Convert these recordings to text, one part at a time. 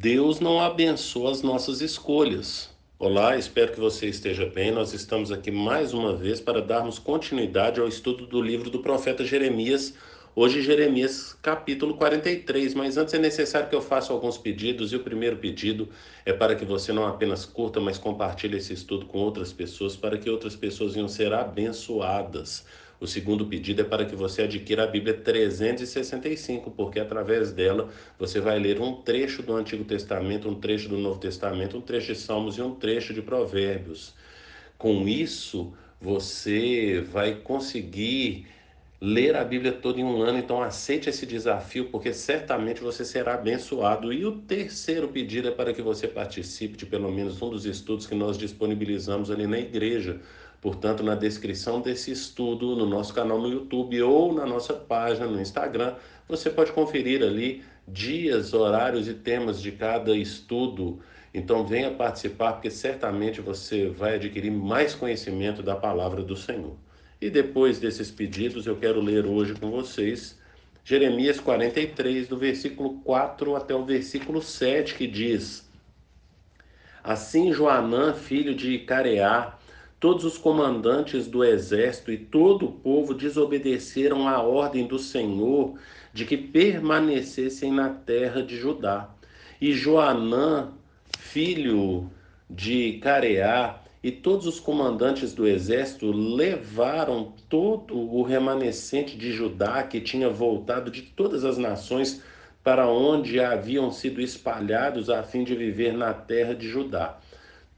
Deus não abençoa as nossas escolhas. Olá, espero que você esteja bem. Nós estamos aqui mais uma vez para darmos continuidade ao estudo do livro do profeta Jeremias. Hoje, Jeremias, capítulo 43. Mas antes é necessário que eu faça alguns pedidos. E o primeiro pedido é para que você não apenas curta, mas compartilhe esse estudo com outras pessoas, para que outras pessoas venham ser abençoadas. O segundo pedido é para que você adquira a Bíblia 365, porque através dela você vai ler um trecho do Antigo Testamento, um trecho do Novo Testamento, um trecho de Salmos e um trecho de Provérbios. Com isso, você vai conseguir ler a Bíblia toda em um ano, então aceite esse desafio, porque certamente você será abençoado. E o terceiro pedido é para que você participe de pelo menos um dos estudos que nós disponibilizamos ali na igreja. Portanto, na descrição desse estudo, no nosso canal no YouTube ou na nossa página no Instagram, você pode conferir ali dias, horários e temas de cada estudo. Então venha participar, porque certamente você vai adquirir mais conhecimento da palavra do Senhor. E depois desses pedidos, eu quero ler hoje com vocês Jeremias 43, do versículo 4 até o versículo 7, que diz: Assim Joanã, filho de Careá, todos os comandantes do exército e todo o povo desobedeceram à ordem do Senhor de que permanecessem na terra de Judá. E Joanã, filho de Careá, e todos os comandantes do exército levaram todo o remanescente de Judá que tinha voltado de todas as nações para onde haviam sido espalhados a fim de viver na terra de Judá.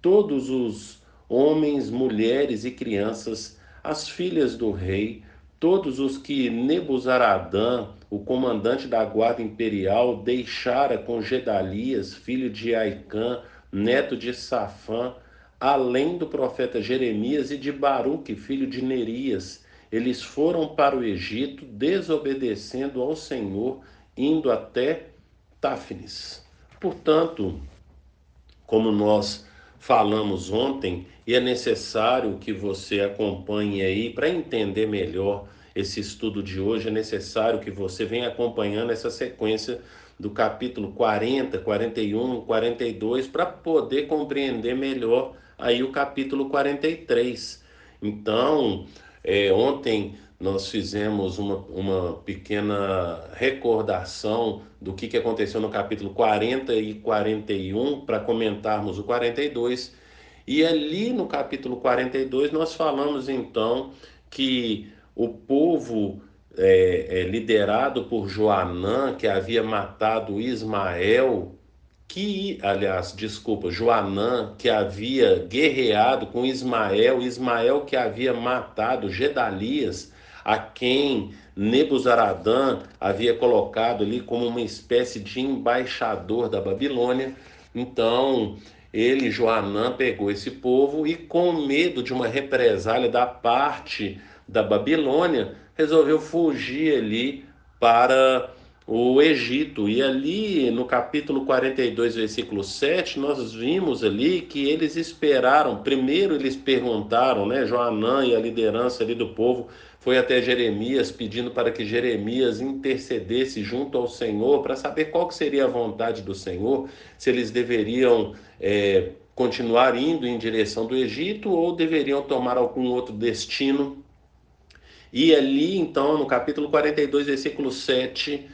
Todos os homens, mulheres e crianças, as filhas do rei, todos os que Nebuzaradã, o comandante da guarda imperial, deixara com Gedalias, filho de Aicã, neto de Safã, além do profeta Jeremias e de Baruque, filho de Nerias. Eles foram para o Egito, desobedecendo ao Senhor, indo até Táfnis. Portanto, como nós falamos ontem, e é necessário que você acompanhe aí para entender melhor esse estudo de hoje, é necessário que você venha acompanhando essa sequência do capítulo 40, 41, 42, para poder compreender melhor aí o capítulo 43. Então, ontem nós fizemos uma pequena recordação do que aconteceu no capítulo 40 e 41 para comentarmos o 42. E ali no capítulo 42 nós falamos então que o povo liderado por Joanã, que havia matado Ismael, Joanã, que havia guerreado com Ismael, Ismael que havia matado Gedalias, a quem Nebuzaradã havia colocado ali como uma espécie de embaixador da Babilônia. Então, Joanã, pegou esse povo e, com medo de uma represália da parte da Babilônia, resolveu fugir ali para o Egito. E ali no capítulo 42, versículo 7, nós vimos ali que eles esperaram. Primeiro eles perguntaram, né? Joanã e a liderança ali do povo foi até Jeremias pedindo para que Jeremias intercedesse junto ao Senhor para saber qual que seria a vontade do Senhor, se eles deveriam continuar indo em direção do Egito ou deveriam tomar algum outro destino. E ali, então, no capítulo 42, versículo 7,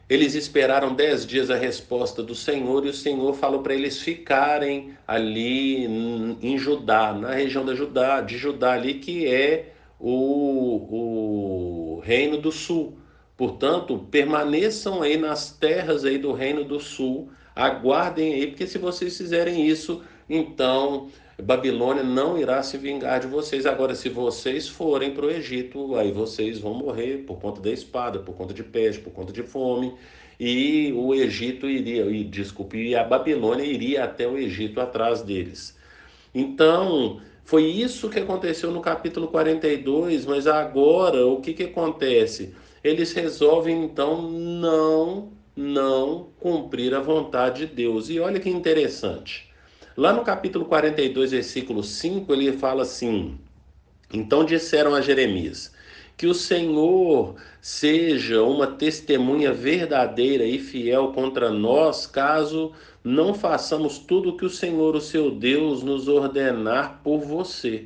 eles esperaram 10 dias a resposta do Senhor, e o Senhor falou para eles ficarem ali em Judá, na região de Judá ali, que é o Reino do Sul. Portanto, permaneçam aí nas terras aí do Reino do Sul, aguardem aí, porque se vocês fizerem isso, então Babilônia não irá se vingar de vocês. Agora, se vocês forem para o Egito, aí vocês vão morrer por conta da espada, por conta de peste, por conta de fome. E o Egito iria, e a Babilônia iria até o Egito atrás deles. Então, foi isso que aconteceu no capítulo 42, mas agora o que acontece? Eles resolvem então não cumprir a vontade de Deus. E olha que interessante. Lá no capítulo 42, versículo 5, ele fala assim: Então disseram a Jeremias: Que o Senhor seja uma testemunha verdadeira e fiel contra nós, caso não façamos tudo o que o Senhor, o seu Deus, nos ordenar por você.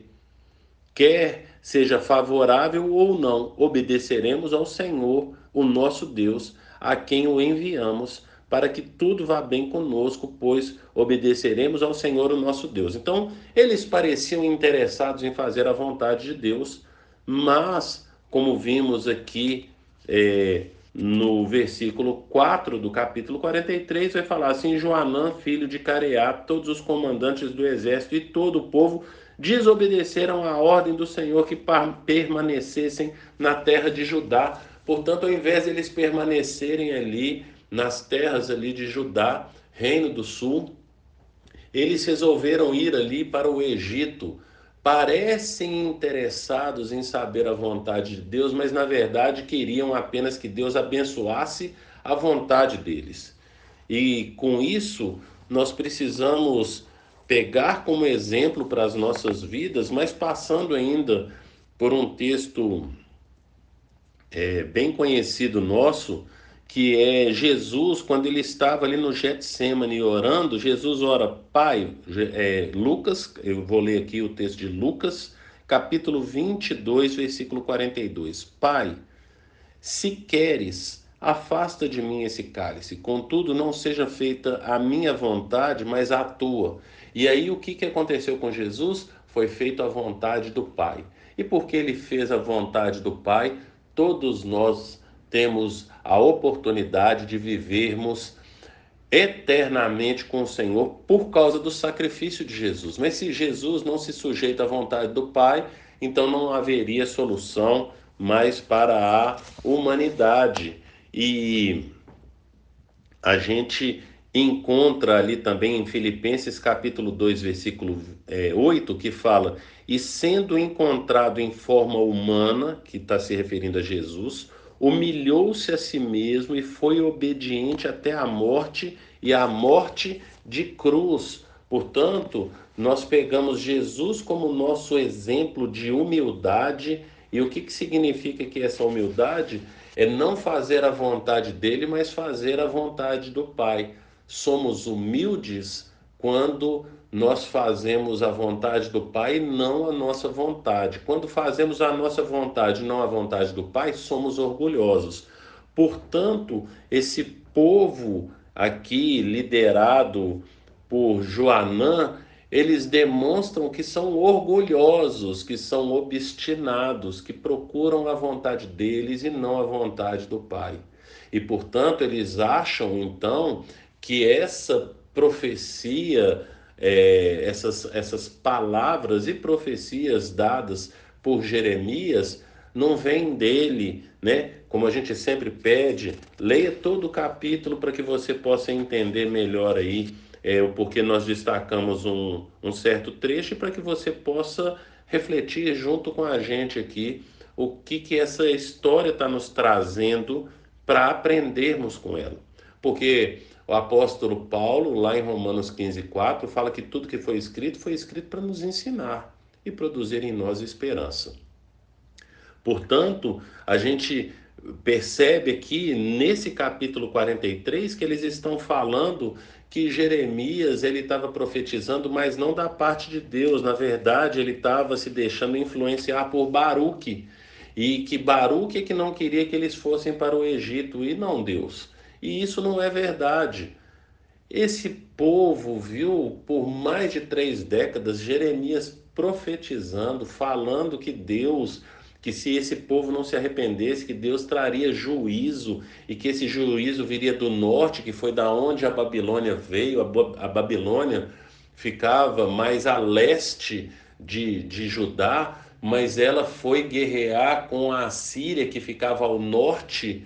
Quer seja favorável ou não, obedeceremos ao Senhor, o nosso Deus, a quem o enviamos, para que tudo vá bem conosco, pois obedeceremos ao Senhor, o nosso Deus. Então, eles pareciam interessados em fazer a vontade de Deus, mas, como vimos aqui no versículo 4 do capítulo 43, vai falar assim: Joanã, filho de Careá, todos os comandantes do exército e todo o povo desobedeceram à ordem do Senhor que permanecessem na terra de Judá. Portanto, ao invés de eles permanecerem ali nas terras ali de Judá, Reino do Sul, eles resolveram ir ali para o Egito. Parecem interessados em saber a vontade de Deus, mas na verdade queriam apenas que Deus abençoasse a vontade deles. E com isso, nós precisamos pegar como exemplo para as nossas vidas, mas passando ainda por um texto bem conhecido nosso, que é Jesus, quando ele estava ali no Getsêmani orando, Jesus ora: Pai, Lucas, eu vou ler aqui o texto de Lucas, capítulo 22, versículo 42. Pai, se queres, afasta de mim esse cálice, contudo não seja feita a minha vontade, mas a tua. E aí o que aconteceu com Jesus? Foi feita a vontade do Pai. E porque ele fez a vontade do Pai, todos nós temos a oportunidade de vivermos eternamente com o Senhor por causa do sacrifício de Jesus. Mas se Jesus não se sujeita à vontade do Pai, então não haveria solução mais para a humanidade. E a gente encontra ali também em Filipenses capítulo 2, versículo 8, que fala: e sendo encontrado em forma humana, que está se referindo a Jesus, humilhou-se a si mesmo e foi obediente até a morte, e a morte de cruz. Portanto, nós pegamos Jesus como nosso exemplo de humildade. E o que significa que essa humildade? É não fazer a vontade dele, mas fazer a vontade do Pai. Somos humildes quando nós fazemos a vontade do Pai e não a nossa vontade. Quando fazemos a nossa vontade e não a vontade do Pai, somos orgulhosos. Portanto, esse povo aqui, liderado por Joanã, eles demonstram que são orgulhosos, que são obstinados, que procuram a vontade deles e não a vontade do Pai. E, portanto, eles acham, então, que essa profecia, essas palavras e profecias dadas por Jeremias não vêm dele, né? Como a gente sempre pede, leia todo o capítulo para que você possa entender melhor aí o porquê nós destacamos um certo trecho, para que você possa refletir junto com a gente aqui o que essa história está nos trazendo para aprendermos com ela. Porque o apóstolo Paulo, lá em Romanos 15:4, fala que tudo que foi escrito para nos ensinar e produzir em nós esperança. Portanto, a gente percebe aqui nesse capítulo 43 que eles estão falando que Jeremias ele estava profetizando, mas não da parte de Deus. Na verdade, ele estava se deixando influenciar por Baruque. E que Baruque é que não queria que eles fossem para o Egito e não Deus. E isso não é verdade. Esse povo viu por mais de 3 décadas Jeremias profetizando, falando que se esse povo não se arrependesse, que Deus traria juízo e que esse juízo viria do norte, que foi da onde a Babilônia veio. A Babilônia ficava mais a leste de Judá, mas ela foi guerrear com a Assíria, que ficava ao norte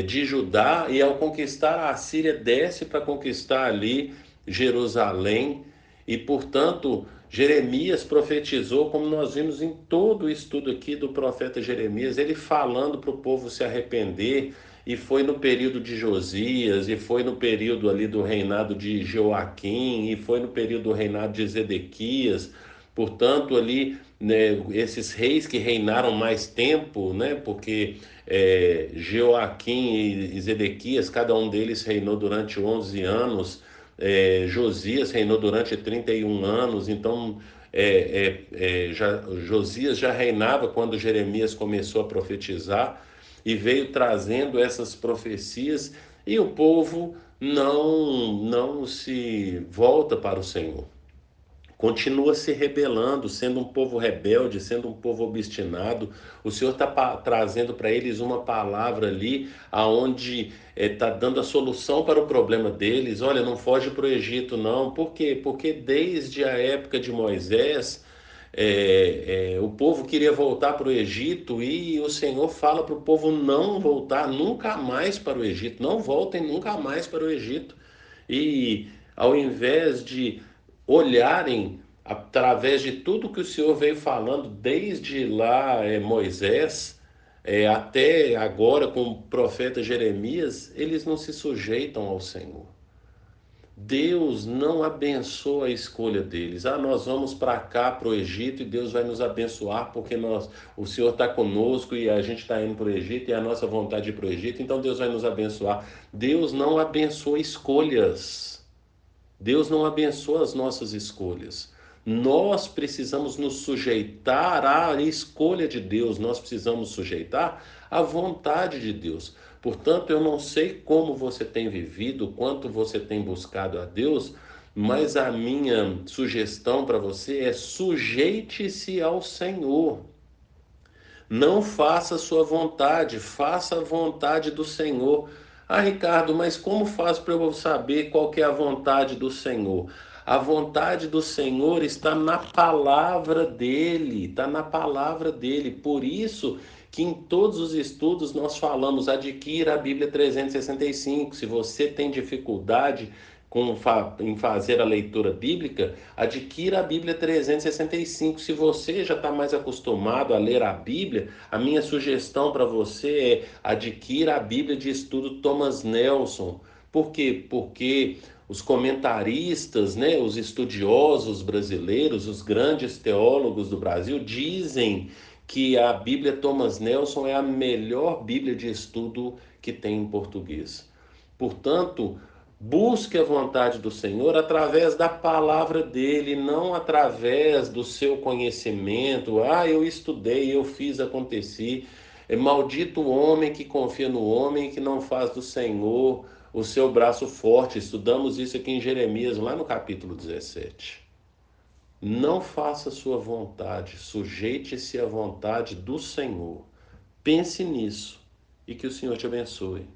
de Judá, e ao conquistar a Assíria desce para conquistar ali Jerusalém. E portanto Jeremias profetizou, como nós vimos em todo o estudo aqui do profeta Jeremias, ele falando para o povo se arrepender. E foi no período de Josias, e foi no período ali do reinado de Joaquim, e foi no período do reinado de Zedequias. Portanto, ali né, esses reis que reinaram mais tempo, né, porque Jeoaquim e Zedequias, cada um deles reinou durante 11 anos, Josias reinou durante 31 anos, então Josias já reinava quando Jeremias começou a profetizar e veio trazendo essas profecias e o povo não se volta para o Senhor. Continua se rebelando, sendo um povo rebelde, sendo um povo obstinado. O Senhor está trazendo para eles uma palavra ali, aonde está dando a solução para o problema deles. Olha, não foge para o Egito, não. Por quê? Porque desde a época de Moisés, o povo queria voltar para o Egito e o Senhor fala para o povo não voltar nunca mais para o Egito. Não voltem nunca mais para o Egito. E ao invés de olharem através de tudo que o Senhor veio falando, desde lá Moisés, até agora com o profeta Jeremias, eles não se sujeitam ao Senhor. Deus não abençoa a escolha deles. Ah, nós vamos para cá, para o Egito, e Deus vai nos abençoar porque o Senhor está conosco e a gente está indo para o Egito e a nossa vontade de ir para o Egito, então Deus vai nos abençoar. Deus não abençoa escolhas. Deus não abençoa as nossas escolhas. Nós precisamos nos sujeitar à escolha de Deus, nós precisamos sujeitar à vontade de Deus. Portanto, eu não sei como você tem vivido, quanto você tem buscado a Deus, mas a minha sugestão para você é sujeite-se ao Senhor. Não faça a sua vontade, faça a vontade do Senhor. Ah, Ricardo, mas como faço para eu saber qual que é a vontade do Senhor? A vontade do Senhor está na palavra dele, está na palavra dele. Por isso que em todos os estudos nós falamos, adquira a Bíblia 365. Se você tem dificuldade em fazer a leitura bíblica, adquira a Bíblia 365. Se você já está mais acostumado a ler a Bíblia, a minha sugestão para você é adquira a Bíblia de estudo Thomas Nelson. Por quê? Porque os comentaristas, né, os estudiosos brasileiros, os grandes teólogos do Brasil dizem que a Bíblia Thomas Nelson é a melhor Bíblia de estudo que tem em português. Portanto, busque a vontade do Senhor através da palavra dele, não através do seu conhecimento. Ah, eu estudei, eu fiz, aconteci. É maldito o homem que confia no homem e que não faz do Senhor o seu braço forte. Estudamos isso aqui em Jeremias, lá no capítulo 17. Não faça a sua vontade, sujeite-se à vontade do Senhor. Pense nisso e que o Senhor te abençoe.